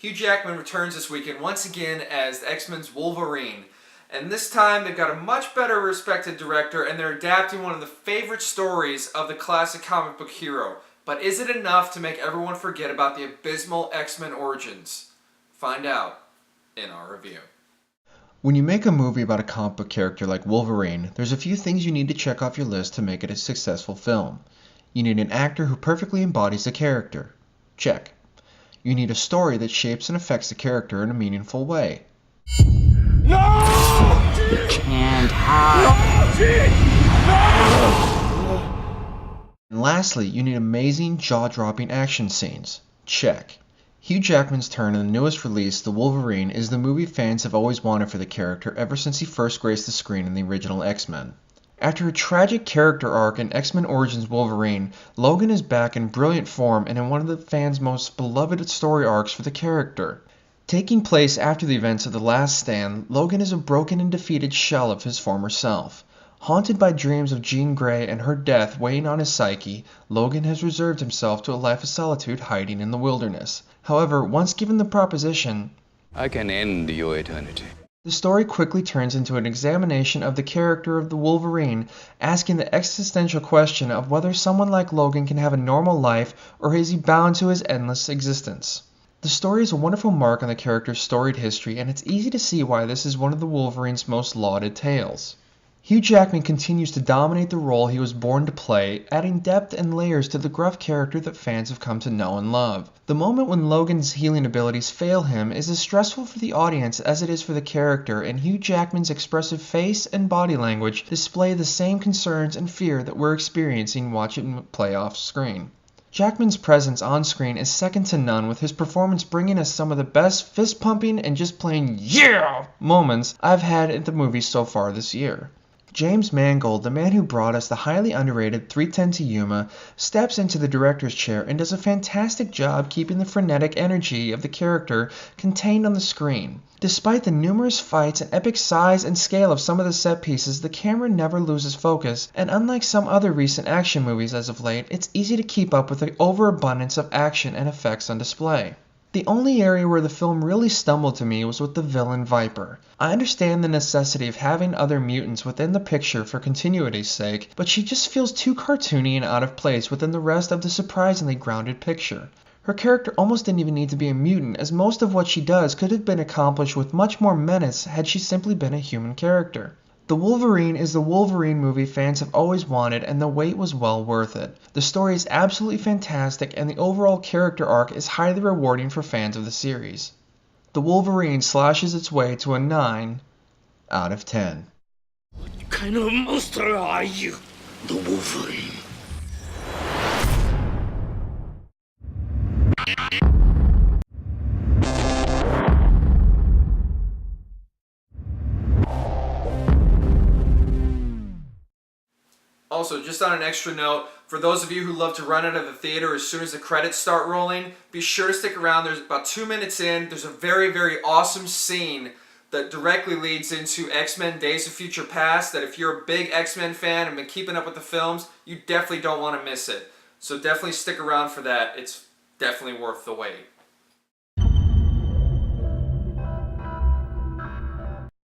Hugh Jackman returns this weekend once again as the X-Men's Wolverine. And this time they've got a much better respected director and they're adapting one of the favorite stories of the classic comic book hero. But is it enough to make everyone forget about the abysmal X-Men origins? Find out in our review. When you make a movie about a comic book character like Wolverine, there's a few things you need to check off your list to make it a successful film. You need an actor who perfectly embodies the character. Check. You need a story that shapes and affects the character in a meaningful way. No! Can't hide. And lastly, you need amazing, jaw-dropping action scenes. Check. Hugh Jackman's turn in the newest release, The Wolverine, is the movie fans have always wanted for the character ever since he first graced the screen in the original X-Men. After a tragic character arc in X-Men Origins Wolverine, Logan is back in brilliant form and in one of the fans' most beloved story arcs for the character. Taking place after the events of The Last Stand, Logan is a broken and defeated shell of his former self. Haunted by dreams of Jean Grey and her death weighing on his psyche, Logan has reserved himself to a life of solitude hiding in the wilderness. However, once given the proposition, I can end your eternity, the story quickly turns into an examination of the character of the Wolverine, asking the existential question of whether someone like Logan can have a normal life or is he bound to his endless existence. The story is a wonderful mark on the character's storied history, and it's easy to see why this is one of the Wolverine's most lauded tales. Hugh Jackman continues to dominate the role he was born to play, adding depth and layers to the gruff character that fans have come to know and love. The moment when Logan's healing abilities fail him is as stressful for the audience as it is for the character, and Hugh Jackman's expressive face and body language display the same concerns and fear that we're experiencing watching him play off screen. Jackman's presence on screen is second to none, with his performance bringing us some of the best fist-pumping and just plain yeah moments I've had at the movie so far this year. James Mangold, the man who brought us the highly underrated 3:10 to Yuma, steps into the director's chair and does a fantastic job keeping the frenetic energy of the character contained on the screen. Despite the numerous fights and epic size and scale of some of the set pieces, the camera never loses focus, and unlike some other recent action movies as of late, it's easy to keep up with the overabundance of action and effects on display. The only area where the film really stumbled to me was with the villain Viper. I understand the necessity of having other mutants within the picture for continuity's sake, but she just feels too cartoony and out of place within the rest of the surprisingly grounded picture. Her character almost didn't even need to be a mutant, as most of what she does could have been accomplished with much more menace had she simply been a human character. The Wolverine is the Wolverine movie fans have always wanted, and the wait was well worth it. The story is absolutely fantastic, and the overall character arc is highly rewarding for fans of the series. The Wolverine slashes its way to a 9 out of 10. What kind of monster are you? The Wolverine. Also, just on an extra note, for those of you who love to run out of the theater as soon as the credits start rolling, be sure to stick around. There's about 2 minutes in, there's a very, very awesome scene that directly leads into X-Men Days of Future Past that if you're a big X-Men fan and been keeping up with the films, you definitely don't want to miss it. So definitely stick around for that. It's definitely worth the wait.